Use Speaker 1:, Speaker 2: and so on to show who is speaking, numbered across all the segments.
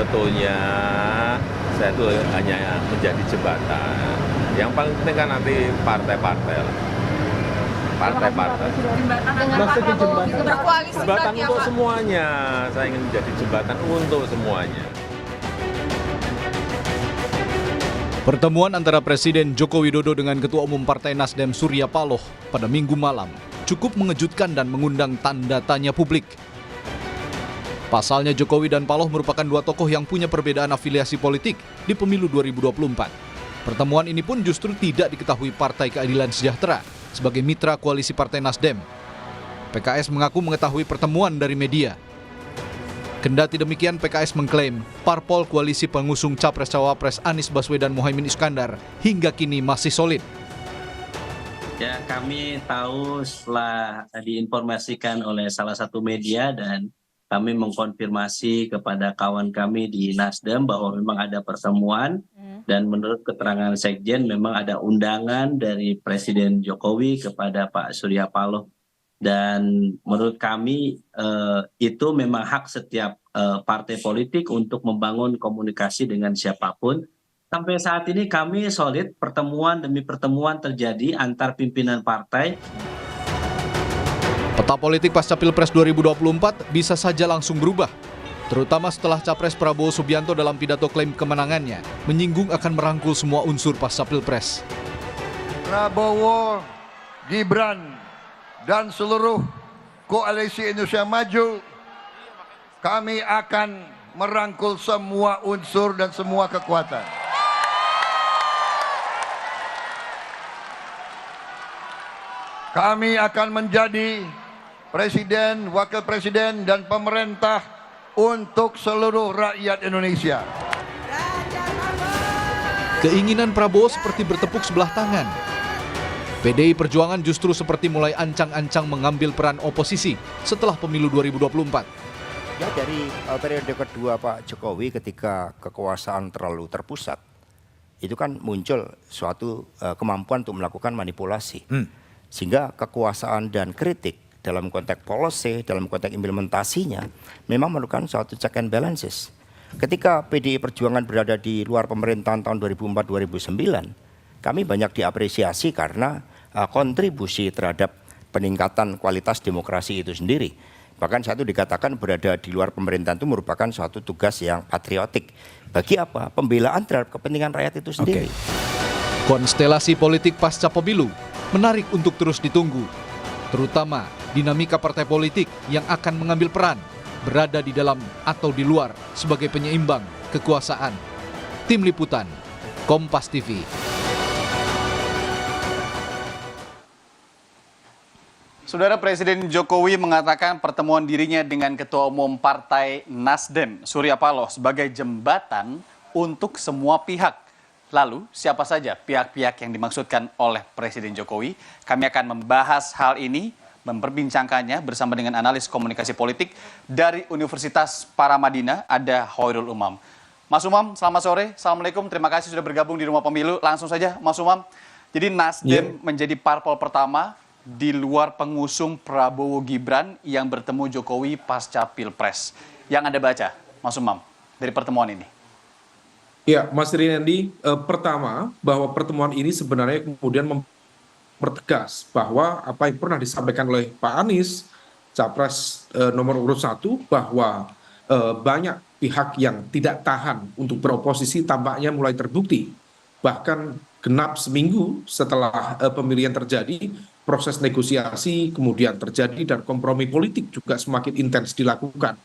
Speaker 1: sebetulnya saya itu hanya menjadi jembatan. Yang paling penting kan nanti partai-partai lah. Partai-partai. Jembatan untuk semuanya. Saya ingin menjadi jembatan untuk semuanya.
Speaker 2: Pertemuan antara Presiden Joko Widodo dengan Ketua Umum Partai Nasdem Surya Paloh pada Minggu malam cukup mengejutkan dan mengundang tanda tanya publik. Pasalnya Jokowi dan Paloh merupakan dua tokoh yang punya perbedaan afiliasi politik di pemilu 2024. Pertemuan ini pun justru tidak diketahui Partai Keadilan Sejahtera sebagai mitra koalisi Partai Nasdem. PKS mengaku mengetahui pertemuan dari media. Kendati demikian, PKS mengklaim parpol koalisi pengusung Capres-Cawapres Anies Baswedan Muhaimin Iskandar hingga kini masih solid.
Speaker 3: Ya, kami tahu setelah diinformasikan oleh salah satu media dan kami mengkonfirmasi kepada kawan kami di Nasdem bahwa memang ada pertemuan dan menurut keterangan Sekjen memang ada undangan dari Presiden Jokowi kepada Pak Surya Paloh. Dan menurut kami itu memang hak setiap partai politik untuk membangun komunikasi dengan siapapun. Sampai saat ini kami solid, pertemuan demi pertemuan terjadi antar pimpinan partai.
Speaker 2: Peta politik pasca Pilpres 2024 bisa saja langsung berubah, terutama setelah Capres Prabowo Subianto dalam pidato klaim kemenangannya menyinggung akan merangkul semua unsur pasca Pilpres.
Speaker 4: Prabowo, Gibran, dan seluruh koalisi Indonesia Maju, kami akan merangkul semua unsur dan semua kekuatan. Kami akan menjadi presiden, wakil presiden, dan pemerintah untuk seluruh rakyat Indonesia.
Speaker 2: Keinginan Prabowo seperti bertepuk sebelah tangan. PDI Perjuangan justru seperti mulai ancang-ancang mengambil peran oposisi setelah pemilu 2024.
Speaker 5: Ya, dari periode kedua Pak Jokowi ketika kekuasaan terlalu terpusat, itu kan muncul suatu kemampuan untuk melakukan manipulasi. Sehingga kekuasaan dan kritik dalam konteks policy, dalam konteks implementasinya memang memerlukan suatu check and balances. Ketika PDI Perjuangan berada di luar pemerintahan tahun 2004-2009, kami banyak diapresiasi karena kontribusi terhadap peningkatan kualitas demokrasi itu sendiri. Bahkan satu dikatakan berada di luar pemerintahan itu merupakan suatu tugas yang patriotik. Bagi apa? Pembelaan terhadap kepentingan rakyat itu sendiri.
Speaker 2: Konstelasi politik pasca pemilu menarik untuk terus ditunggu, terutama dinamika partai politik yang akan mengambil peran berada di dalam atau di luar sebagai penyeimbang kekuasaan. Tim Liputan, Kompas TV.
Speaker 6: Saudara, Presiden Jokowi mengatakan pertemuan dirinya dengan Ketua Umum Partai Nasdem, Surya Paloh, sebagai jembatan untuk semua pihak. Lalu, siapa saja pihak-pihak yang dimaksudkan oleh Presiden Jokowi? Kami akan membahas hal ini, memperbincangkannya bersama dengan analis komunikasi politik dari Universitas Paramadina, ada Hoirul Umam. Mas Umam, selamat sore. Assalamualaikum, terima kasih sudah bergabung di Rumah Pemilu. Langsung saja, Mas Umam. Jadi Nasdem menjadi parpol pertama di luar pengusung Prabowo Gibran yang bertemu Jokowi pasca Pilpres. Yang Anda baca, Mas Umam, dari pertemuan ini?
Speaker 7: Ya, Mas Rinandi, pertama bahwa pertemuan ini sebenarnya kemudian mempertegas bahwa apa yang pernah disampaikan oleh Pak Anies, Capres nomor urut 1, bahwa banyak pihak yang tidak tahan untuk beroposisi tampaknya mulai terbukti. Bahkan genap seminggu setelah pemilihan terjadi, proses negosiasi kemudian terjadi dan kompromi politik juga semakin intens dilakukan.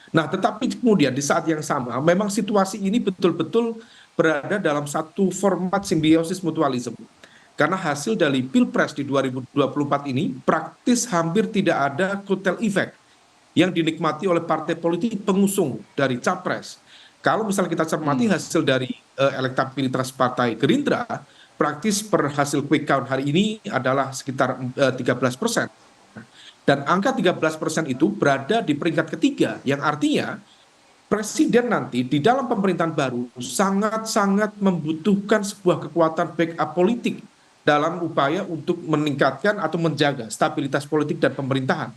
Speaker 7: Nah, tetapi kemudian di saat yang sama, memang situasi ini betul-betul berada dalam satu format simbiosis mutualisme. Karena hasil dari Pilpres di 2024 ini praktis hampir tidak ada kotel efek yang dinikmati oleh partai politik pengusung dari Capres. Kalau misalnya kita cermati hasil dari elektabilitas Partai Gerindra, praktis per hasil quick count hari ini adalah sekitar 13%. Dan angka 13% itu berada di peringkat ketiga, yang artinya Presiden nanti di dalam pemerintahan baru sangat-sangat membutuhkan sebuah kekuatan backup politik dalam upaya untuk meningkatkan atau menjaga stabilitas politik dan pemerintahan.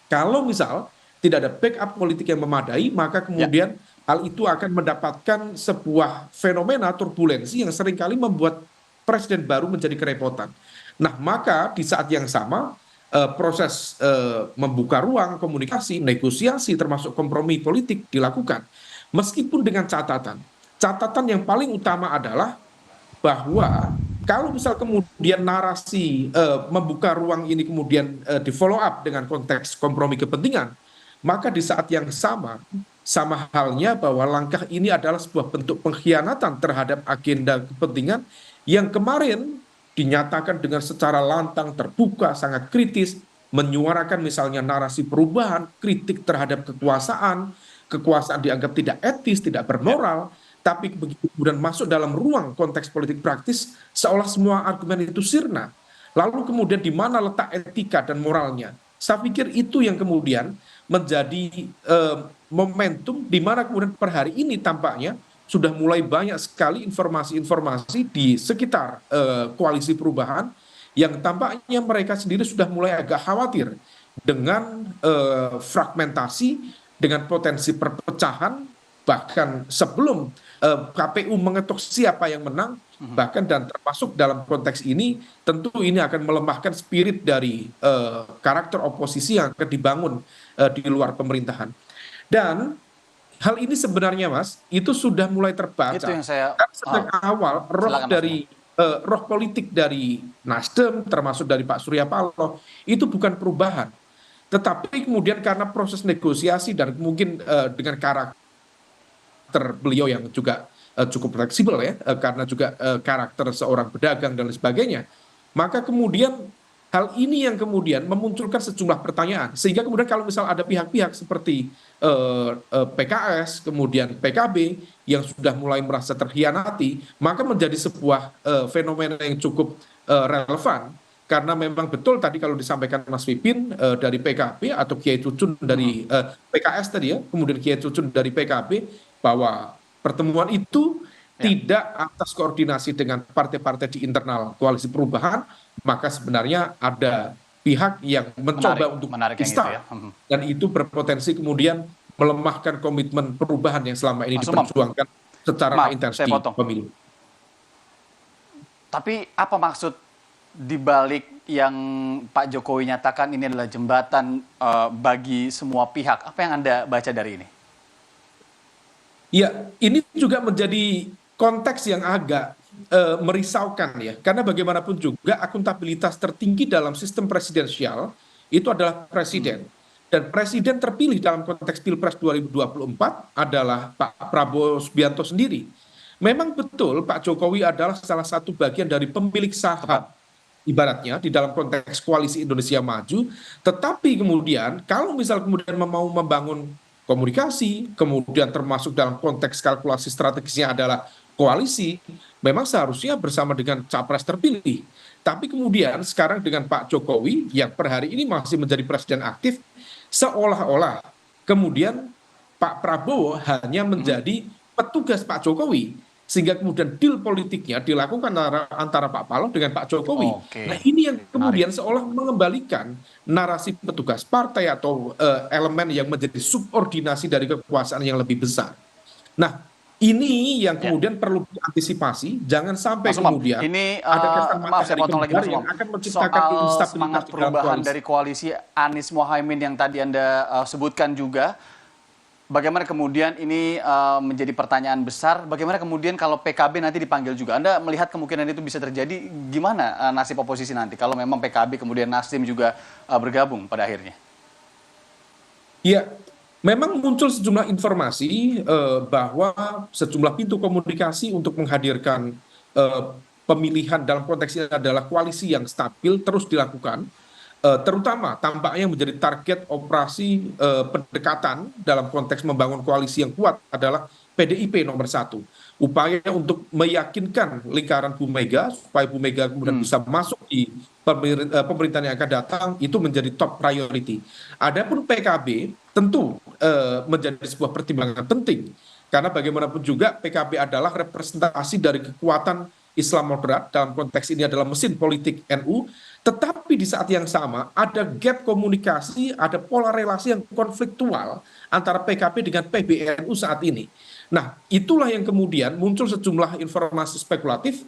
Speaker 7: Kalau misal tidak ada backup politik yang memadai, maka kemudian hal itu akan mendapatkan sebuah fenomena turbulensi yang seringkali membuat presiden baru menjadi kerepotan. Nah, maka di saat yang sama proses membuka ruang komunikasi, negosiasi, termasuk kompromi politik dilakukan. Meskipun dengan catatan. Catatan yang paling utama adalah bahwa kalau misal kemudian narasi membuka ruang ini kemudian di follow up dengan konteks kompromi kepentingan, maka di saat yang sama halnya bahwa langkah ini adalah sebuah bentuk pengkhianatan terhadap agenda kepentingan yang kemarin dinyatakan dengan secara lantang, terbuka, sangat kritis, menyuarakan misalnya narasi perubahan, kritik terhadap kekuasaan, kekuasaan dianggap tidak etis, tidak bermoral, tapi begitu kemudian masuk dalam ruang konteks politik praktis, seolah semua argumen itu sirna. Lalu kemudian di mana letak etika dan moralnya? Saya pikir itu yang kemudian menjadi momentum di mana kemudian per hari ini tampaknya sudah mulai banyak sekali informasi-informasi di sekitar koalisi perubahan yang tampaknya mereka sendiri sudah mulai agak khawatir dengan fragmentasi, dengan potensi perpecahan, bahkan sebelum KPU mengetuk siapa yang menang, bahkan dan termasuk dalam konteks ini tentu ini akan melemahkan spirit dari karakter oposisi yang akan dibangun di luar pemerintahan. Dan hal ini sebenarnya Mas itu sudah mulai terbaca.
Speaker 6: Itu yang saya
Speaker 7: sejak awal roh politik dari Nasdem termasuk dari Pak Surya Paloh itu bukan perubahan, tetapi kemudian karena proses negosiasi dan mungkin dengan karakter beliau yang juga cukup fleksibel ya, karena juga karakter seorang pedagang dan lain sebagainya, maka kemudian hal ini yang kemudian memunculkan sejumlah pertanyaan, sehingga kemudian kalau misal ada pihak-pihak seperti PKS, kemudian PKB yang sudah mulai merasa terhianati, maka menjadi sebuah fenomena yang cukup relevan. Karena memang betul tadi kalau disampaikan Mas Pipin dari PKB atau Kiai Cucun dari PKS tadi ya, kemudian Kiai Cucun dari PKB, bahwa pertemuan itu tidak atas koordinasi dengan partai-partai di internal koalisi perubahan, maka sebenarnya ada pihak yang mencoba untuk menista, dan itu berpotensi kemudian melemahkan komitmen perubahan yang selama ini diperjuangkan secara intens di pemilu.
Speaker 6: Tapi apa maksud dibalik yang Pak Jokowi nyatakan ini adalah jembatan bagi semua pihak? Apa yang Anda baca dari ini?
Speaker 7: Ya, ini juga menjadi konteks yang agak merisaukan ya, karena bagaimanapun juga akuntabilitas tertinggi dalam sistem presidensial itu adalah presiden. Dan presiden terpilih dalam konteks Pilpres 2024 adalah Pak Prabowo Subianto sendiri. Memang betul Pak Jokowi adalah salah satu bagian dari pemilik saham ibaratnya di dalam konteks koalisi Indonesia Maju, tetapi kemudian kalau misal kemudian mau membangun komunikasi, kemudian termasuk dalam konteks kalkulasi strategisnya adalah koalisi, memang seharusnya bersama dengan capres terpilih. Tapi kemudian sekarang dengan Pak Jokowi yang per hari ini masih menjadi presiden aktif, seolah-olah kemudian Pak Prabowo hanya menjadi petugas Pak Jokowi, sehingga kemudian deal politiknya dilakukan antara Pak Paloh dengan Pak Jokowi. Nah ini yang kemudian seolah mengembalikan narasi petugas partai atau elemen yang menjadi subordinasi dari kekuasaan yang lebih besar. Nah ini yang kemudian perlu diantisipasi, jangan sampai kemudian
Speaker 6: ini,
Speaker 7: ada kesan
Speaker 6: matahari kembar
Speaker 7: yang akan menciptakan
Speaker 6: soal semangat perubahan dari koalisi Anies Mohaimin yang tadi Anda sebutkan juga. Bagaimana kemudian ini menjadi pertanyaan besar, bagaimana kemudian kalau PKB nanti dipanggil juga? Anda melihat kemungkinan itu bisa terjadi, gimana nasib oposisi nanti kalau memang PKB kemudian Nasdem juga bergabung pada akhirnya?
Speaker 7: Ya, memang muncul sejumlah informasi bahwa sejumlah pintu komunikasi untuk menghadirkan pemilihan dalam konteks ini adalah koalisi yang stabil terus dilakukan. Terutama tampaknya menjadi target operasi pendekatan dalam konteks membangun koalisi yang kuat adalah PDIP nomor 1. Upaya untuk meyakinkan lingkaran Bu Mega supaya Bu Mega kemudian bisa masuk di pemerintahan yang akan datang itu menjadi top priority. Adapun PKB tentu menjadi sebuah pertimbangan penting karena bagaimanapun juga PKB adalah representasi dari kekuatan Islam moderat, dalam konteks ini adalah mesin politik NU, tetapi di saat yang sama ada gap komunikasi, ada pola relasi yang konfliktual antara PKB dengan PBNU saat ini. Nah, itulah yang kemudian muncul sejumlah informasi spekulatif,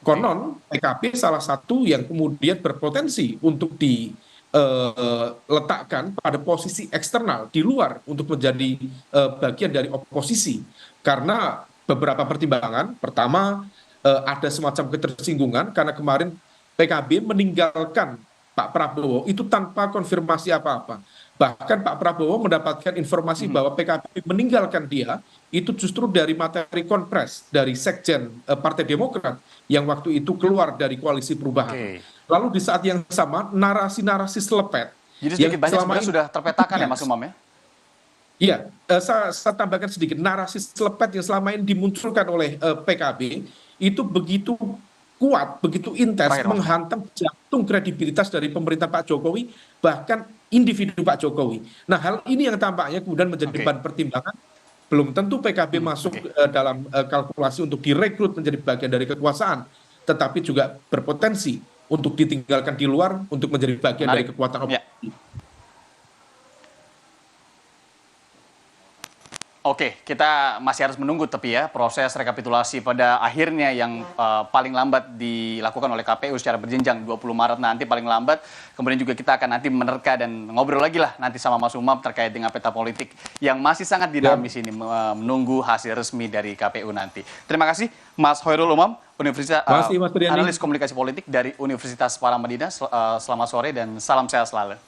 Speaker 7: konon PKB salah satu yang kemudian berpotensi untuk diletakkan pada posisi eksternal di luar untuk menjadi bagian dari oposisi. Karena beberapa pertimbangan, pertama, ada semacam ketersinggungan karena kemarin PKB meninggalkan Pak Prabowo itu tanpa konfirmasi apa-apa. Bahkan Pak Prabowo mendapatkan informasi bahwa PKB meninggalkan dia itu justru dari materi konpres dari Sekjen Partai Demokrat yang waktu itu keluar dari koalisi perubahan. Lalu di saat yang sama narasi-narasi selepet.
Speaker 6: Jadi sedikit banyak sebenarnya sudah terpetakan ya Mas Umam ya?
Speaker 7: Iya, saya tambahkan sedikit, narasi selepet yang selama ini dimunculkan oleh PKB itu begitu kuat, begitu intens, menghantam jantung kredibilitas dari pemerintah Pak Jokowi, bahkan individu Pak Jokowi. Nah, hal ini yang tampaknya kemudian menjadi bahan pertimbangan. Belum tentu PKB masuk dalam kalkulasi untuk direkrut menjadi bagian dari kekuasaan, tetapi juga berpotensi untuk ditinggalkan di luar untuk menjadi bagian dari kekuatan oposisi.
Speaker 6: Oke, kita masih harus menunggu tapi ya proses rekapitulasi pada akhirnya yang paling lambat dilakukan oleh KPU secara berjenjang 20 Maret nanti paling lambat. Kemudian juga kita akan nanti menerka dan ngobrol lagi lah nanti sama Mas Umam terkait dengan peta politik yang masih sangat dinamis ini menunggu hasil resmi dari KPU nanti. Terima kasih Mas Hoirul Umam, analis komunikasi politik dari Universitas Paramadina. Selamat sore dan salam sehat selalu.